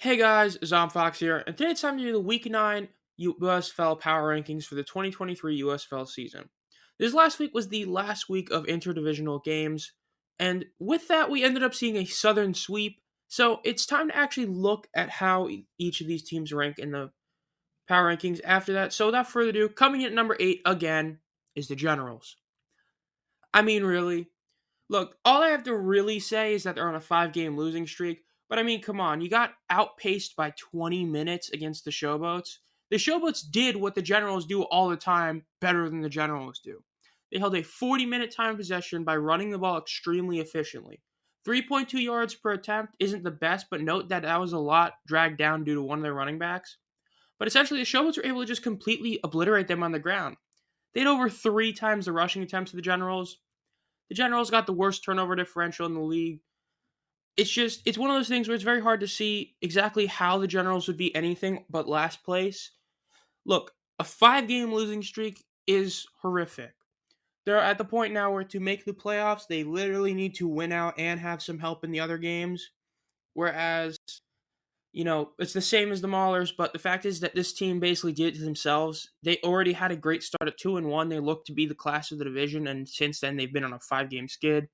Hey guys, Zomfox here, and today it's time to do the Week 9 USFL Power Rankings for the 2023 USFL season. This last week was the last week of interdivisional games, and with that, we ended up seeing a Southern sweep. So it's time to actually look at how each of these teams rank in the Power Rankings after that. So without further ado, coming in at number 8 again is the Generals. I mean, really, look, all I have to really say is that they're on a 5 game losing streak. But I mean, come on, you got outpaced by 20 minutes against the Showboats. The Showboats did what the Generals do all the time better than the Generals do. They held a 40-minute time possession by running the ball extremely efficiently. 3.2 yards per attempt isn't the best, but note that that was a lot dragged down due to one of their running backs. But essentially, the Showboats were able to just completely obliterate them on the ground. They had over 3 times the rushing attempts of the Generals. The Generals got the worst turnover differential in the league. It's one of those things where it's very hard to see exactly how the Generals would be anything but last place. Look, a 5 game losing streak is horrific. They're at the point now where to make the playoffs, they literally need to win out and have some help in the other games. Whereas, it's the same as the Maulers, but the fact is that this team basically did it to themselves. They already had a great start at 2-1. They looked to be the class of the division, and since then they've been on a 5 game skid.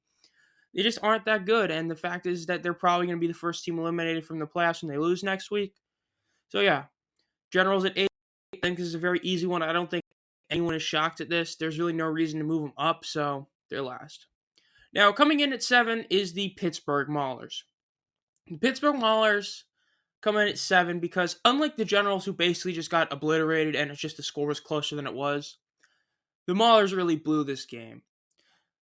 They just aren't that good, and the fact is that they're probably going to be the first team eliminated from the playoffs when they lose next week. So yeah, Generals at 8. I think this is a very easy one. I don't think anyone is shocked at this. There's really no reason to move them up, so they're last. Now, coming in at 7 is the Pittsburgh Maulers. The Pittsburgh Maulers come in at 7 because unlike the Generals who basically just got obliterated and it's just the score was closer than it was, the Maulers really blew this game.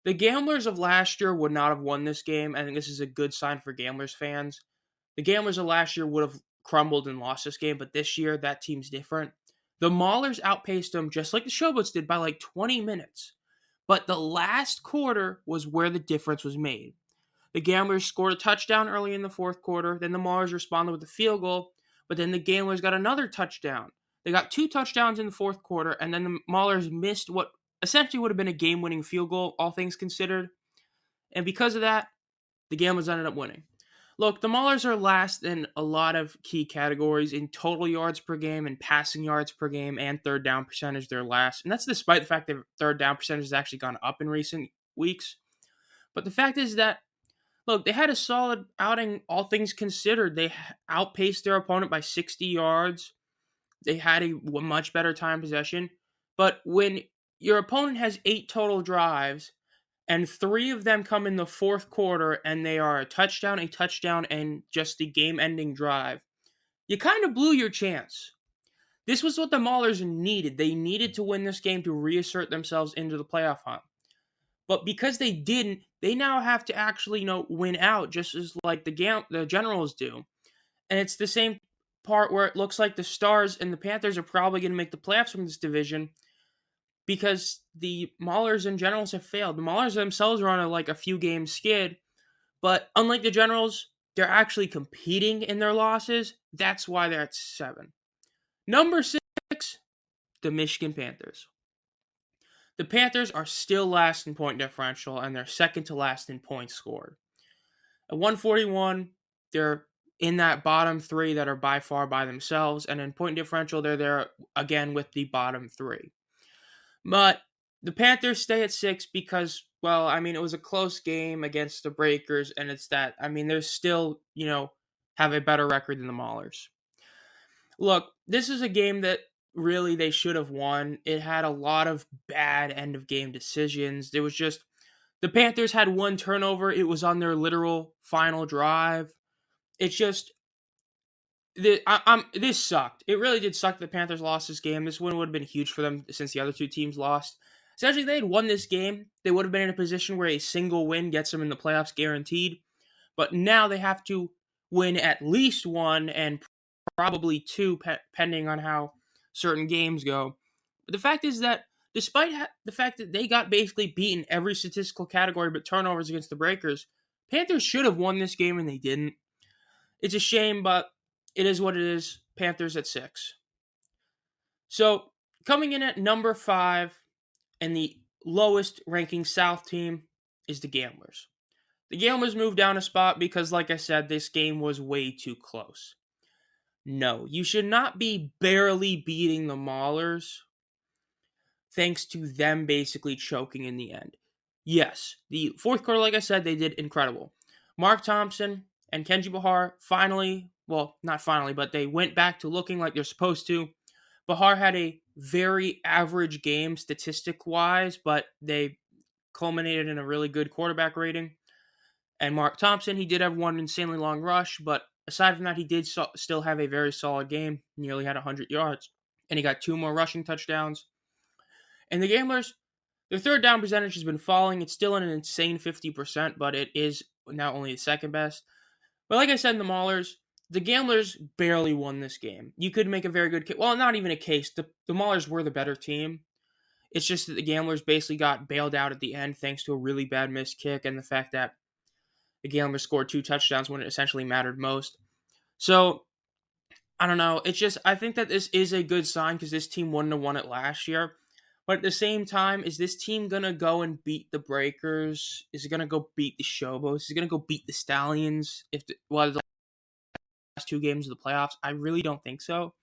The Gamblers of last year would not have won this game. I think this is a good sign for Gamblers fans. The Gamblers of last year would have crumbled and lost this game, but this year, that team's different. The Maulers outpaced them just like the Showboats did by like 20 minutes. But the last quarter was where the difference was made. The Gamblers scored a touchdown early in the fourth quarter. Then the Maulers responded with a field goal. But then the Gamblers got another touchdown. They got 2 touchdowns in the fourth quarter. And then the Maulers missed what essentially would have been a game-winning field goal, all things considered. And because of that, the Gamblers ended up winning. Look, the Maulers are last in a lot of key categories. In total yards per game and passing yards per game and third down percentage, they're last. And that's despite the fact that third down percentage has actually gone up in recent weeks. But the fact is that, look, they had a solid outing, all things considered. They outpaced their opponent by 60 yards. They had a much better time possession. But when your opponent has 8 total drives, and 3 of them come in the fourth quarter, and they are a touchdown, and just the game-ending drive, you kind of blew your chance. This was what the Maulers needed. They needed to win this game to reassert themselves into the playoff hunt. But because they didn't, they now have to actually, win out, just as like the Generals do. And it's the same part where it looks like the Stars and the Panthers are probably going to make the playoffs from this division, because the Maulers and Generals have failed. The Maulers themselves are on a few game skid, but unlike the Generals, they're actually competing in their losses. That's why they're at 7. Number 6, the Michigan Panthers. The Panthers are still last in point differential, and they're second to last in points scored. At 141, they're in that bottom 3 that are by far by themselves, and in point differential, they're there again with the bottom 3. But the Panthers stay at 6 because, it was a close game against the Breakers, and it's that, they're still, have a better record than the Maulers. Look, this is a game that really they should have won. It had a lot of bad end-of-game decisions. There was just, the Panthers had 1 turnover. It was on their literal final drive. It's just, this sucked. It really did suck that the Panthers lost this game. This win would have been huge for them since the other 2 teams lost. Essentially, if they had won this game, they would have been in a position where a single win gets them in the playoffs guaranteed. But now they have to win at least 1 and probably 2, depending on how certain games go. But the fact is that despite the fact that they got basically beaten every statistical category but turnovers against the Breakers, Panthers should have won this game and they didn't. It's a shame, but it is what it is. Panthers at 6. So, coming in at number 5 and the lowest ranking South team is the Gamblers. The Gamblers moved down a spot because, like I said, this game was way too close. No, you should not be barely beating the Maulers thanks to them basically choking in the end. Yes, the fourth quarter, like I said, they did incredible. Mark Thompson and Kenji Bahar finally, well, not finally, but they went back to looking like they're supposed to. Bahar had a very average game statistic wise, but they culminated in a really good quarterback rating. And Mark Thompson, he did have one insanely long rush, but aside from that, he did still have a very solid game, nearly had 100 yards. And he got two more rushing touchdowns. And the Gamblers, their third down percentage has been falling. It's still an insane 50%, but it is now only the second best. But like I said in the Maulers, the Gamblers barely won this game. You could make a very good case. Well, not even a case. The Maulers were the better team. It's just that the Gamblers basically got bailed out at the end thanks to a really bad missed kick and the fact that the Gamblers scored two touchdowns when it essentially mattered most. So, I don't know. It's just, I think that this is a good sign because this team wouldn't have won it last year. But at the same time, is this team going to go and beat the Breakers? Is it going to go beat the Showboats? Is it going to go beat the Stallions the last two games of the playoffs? I really don't think so.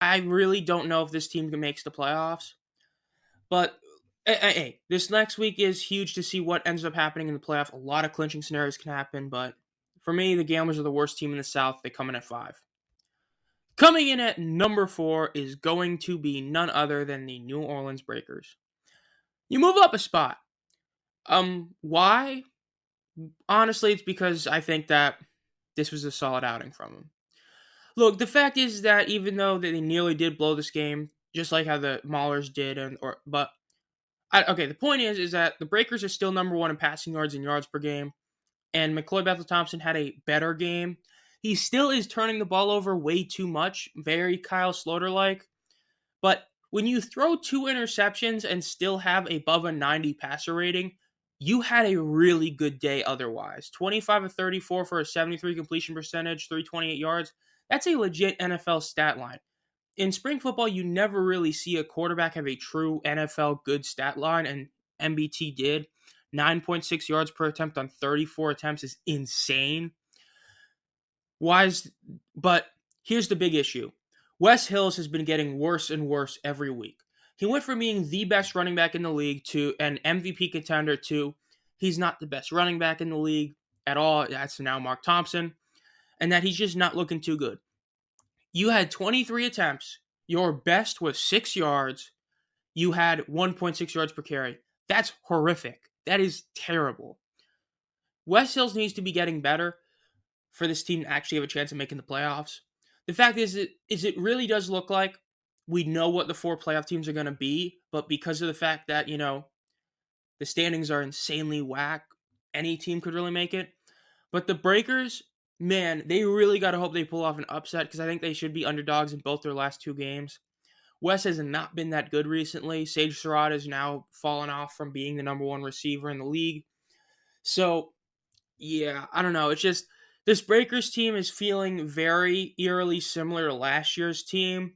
I really don't know if this team makes the playoffs. But hey, this next week is huge to see what ends up happening in the playoff. A lot of clinching scenarios can happen, but for me, the Gamblers are the worst team in the South. They come in at 5. Coming in at number 4 is going to be none other than the New Orleans Breakers. You move up a spot. Why? Honestly, it's because I think that this was a solid outing from them. Look, the fact is that even though they nearly did blow this game, just like how the Maulers did, the point is that the Breakers are still number 1 in passing yards and yards per game, and McCloy Bethel Thompson had a better game. He still is turning the ball over way too much, very Kyle Sloter-like, but when you throw 2 interceptions and still have above a 90 passer rating, you had a really good day otherwise. 25 of 34 for a 73 completion percentage, 328 yards. That's a legit NFL stat line. In spring football, you never really see a quarterback have a true NFL good stat line, and MBT did. 9.6 yards per attempt on 34 attempts is insane. But here's the big issue. Wes Hills has been getting worse and worse every week. He went from being the best running back in the league to an MVP contender to he's not the best running back in the league at all. That's now Mark Thompson. And that he's just not looking too good. You had 23 attempts. Your best was 6 yards. You had 1.6 yards per carry. That's horrific. That is terrible. Wes Hills needs to be getting better for this team to actually have a chance of making the playoffs. The fact is it really does look like we know what the 4 playoff teams are going to be, but because of the fact that, the standings are insanely whack, any team could really make it. But the Breakers, man, they really got to hope they pull off an upset because I think they should be underdogs in both their last 2 games. Wes has not been that good recently. Sage Surratt has now fallen off from being the number 1 receiver in the league. So, yeah, I don't know. It's just this Breakers team is feeling very eerily similar to last year's team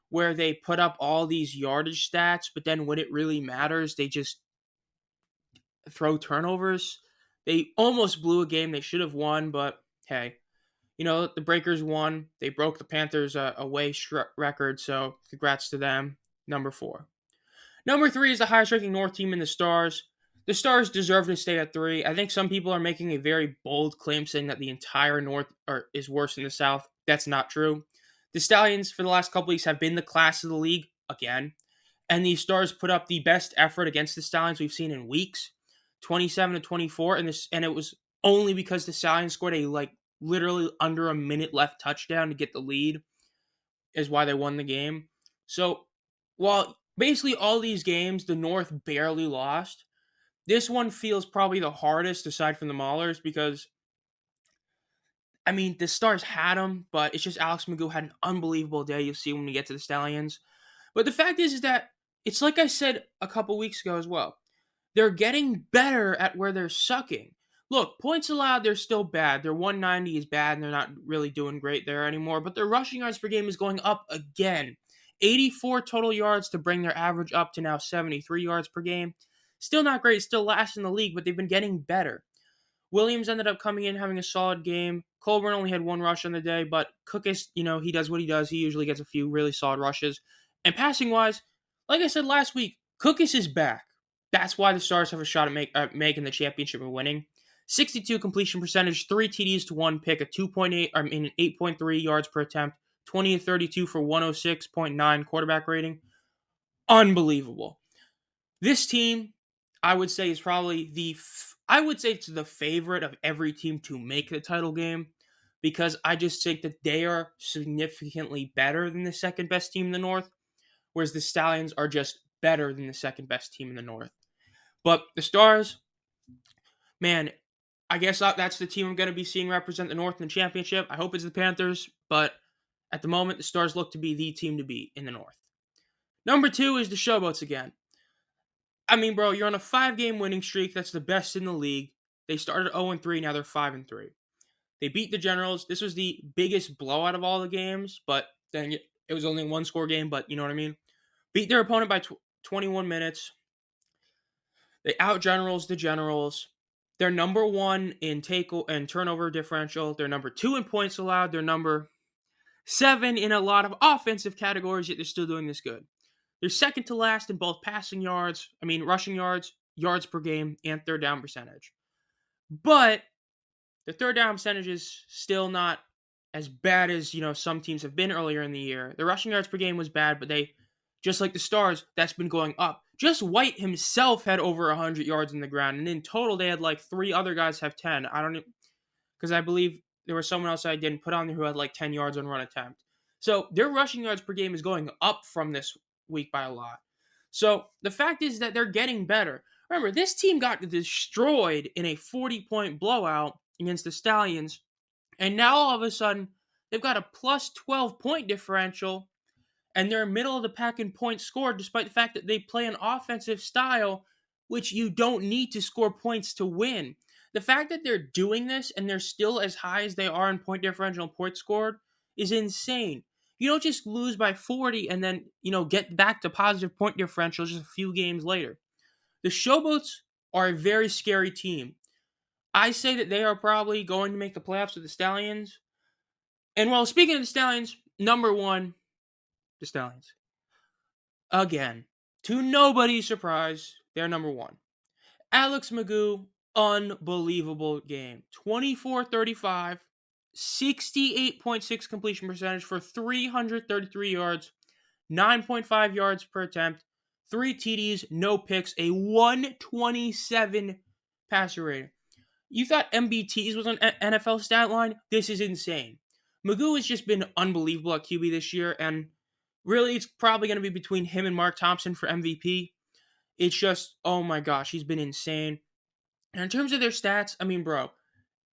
where they put up all these yardage stats, but then when it really matters, they just throw turnovers. They almost blew a game they should have won, but hey, the Breakers won. They broke the Panthers' away record, so congrats to them. Number 4. Number 3 is the highest ranking North team in the Stars. The Stars deserve to stay at 3. I think some people are making a very bold claim saying that the entire North is worse than the South. That's not true. The Stallions, for the last couple weeks, have been the class of the league again. And the Stars put up the best effort against the Stallions we've seen in weeks. 27-24. And it was only because the Stallions scored a literally under a minute left touchdown to get the lead is why they won the game. So while basically all these games, the North barely lost, this one feels probably the hardest aside from the Maulers because, the Stars had them, but it's just Alex Magoo had an unbelievable day. You'll see when we get to the Stallions. But the fact is that it's like I said a couple weeks ago as well. They're getting better at where they're sucking. Look, points allowed, they're still bad. Their 190 is bad, and they're not really doing great there anymore. But their rushing yards per game is going up again. 84 total yards to bring their average up to now 73 yards per game. Still not great, still last in the league, but they've been getting better. Williams ended up coming in, having a solid game. Colburn only had one rush on the day, but Cook is, he does what he does. He usually gets a few really solid rushes. And passing wise, like I said last week, Cookus is back. That's why the Stars have a shot at making the championship and winning. 62 completion percentage, 3 TDs to 1 pick, 8.3 yards per attempt, 20 to 32 for 106.9 quarterback rating. Unbelievable. This team, I would say, is probably it's the favorite of every team to make the title game, because I just think that they are significantly better than the second best team in the North, whereas the Stallions are just better than the second best team in the North. But the Stars, man, I guess that's the team I'm going to be seeing represent the North in the championship. I hope it's the Panthers, but at the moment, the Stars look to be the team to beat in the North. Number 2 is the Showboats again. I mean, bro, you're on a 5-game winning streak. That's the best in the league. They started 0-3, now they're 5-3. They beat the Generals. This was the biggest blowout of all the games, but then it was only a 1-score game, but you know what I mean? Beat their opponent by 21 minutes. They out-Generals the Generals. They're number 1 in turnover differential. They're number 2 in points allowed. They're number 7 in a lot of offensive categories, yet they're still doing this good. They're second to last in both rushing yards, yards per game, and third down percentage. But the third down percentage is still not as bad as, some teams have been earlier in the year. The rushing yards per game was bad, but they, just like the Stars, that's been going up. Just White himself had over 100 yards in the ground, and in total they had like 3 other guys have 10. Because I believe there was someone else I didn't put on there who had like 10 yards on run attempt. So their rushing yards per game is going up from this week by a lot. So the fact is that they're getting better. Remember, this team got destroyed in a 40-point blowout against the Stallions, and now all of a sudden they've got a plus 12-point differential, and they're middle of the pack in points scored, despite the fact that they play an offensive style which you don't need to score points to win. The fact that they're doing this and they're still as high as they are in point differential and points scored is insane. You don't just lose by 40 and then, get back to positive point differential just a few games later. The Showboats are a very scary team. I say that they are probably going to make the playoffs with the Stallions. And while speaking of the Stallions, number 1, the Stallions. Again, to nobody's surprise, they're number 1. Alex Magoo, unbelievable game. 24-35, 68.6 completion percentage for 333 yards, 9.5 yards per attempt, 3 TDs, no picks, a 127 passer rating. You thought MBTs was on NFL stat line? This is insane. Magoo has just been unbelievable at QB this year, and really it's probably going to be between him and Mark Thompson for MVP. It's just, oh my gosh, he's been insane. And in terms of their stats, I mean, bro,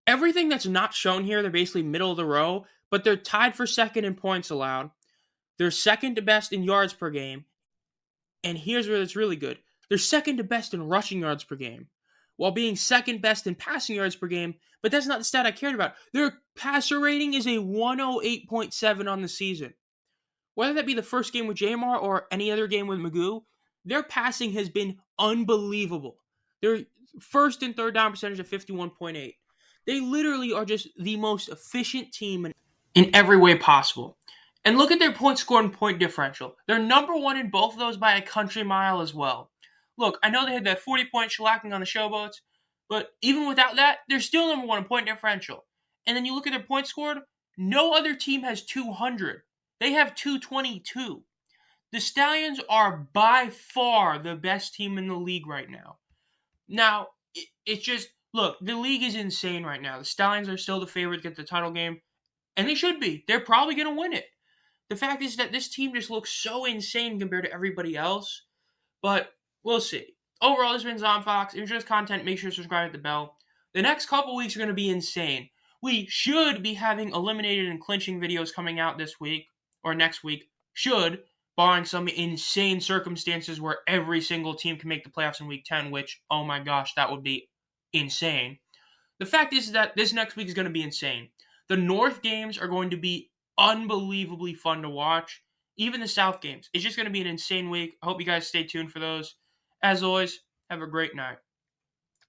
everything that's not shown here, they're basically middle of the row, but they're tied for second in points allowed. They're second to best in yards per game. And here's where it's really good. They're second to best in rushing yards per game, while being second best in passing yards per game. But that's not the stat I cared about. Their passer rating is a 108.7 on the season. Whether that be the first game with Jamar or any other game with Magoo, their passing has been unbelievable. Their first and third down percentage of 51.8. They literally are just the most efficient team in every way possible. And look at their point score and point differential. They're number 1 in both of those by a country mile as well. Look, I know they had that 40-point shellacking on the Showboats, but even without that, they're still number 1 in point differential. And then you look at their points scored, no other team has 200. They have 222. The Stallions are by far the best team in the league right now. Now, it's just, look, the league is insane right now. The Stallions are still the favorite to get the title game, and they should be. They're probably going to win it. The fact is that this team just looks so insane compared to everybody else, but we'll see. Overall, this has been Zomfox. If you enjoy this content, make sure to subscribe, hit the bell. The next couple weeks are going to be insane. We should be having eliminated and clinching videos coming out this week, or next week. Should, barring some insane circumstances where every single team can make the playoffs in Week 10, which, oh my gosh, that would be insane. The fact is that this next week is going to be insane. The North games are going to be unbelievably fun to watch. Even the South games. It's just going to be an insane week. I hope you guys stay tuned for those. As always, have a great night.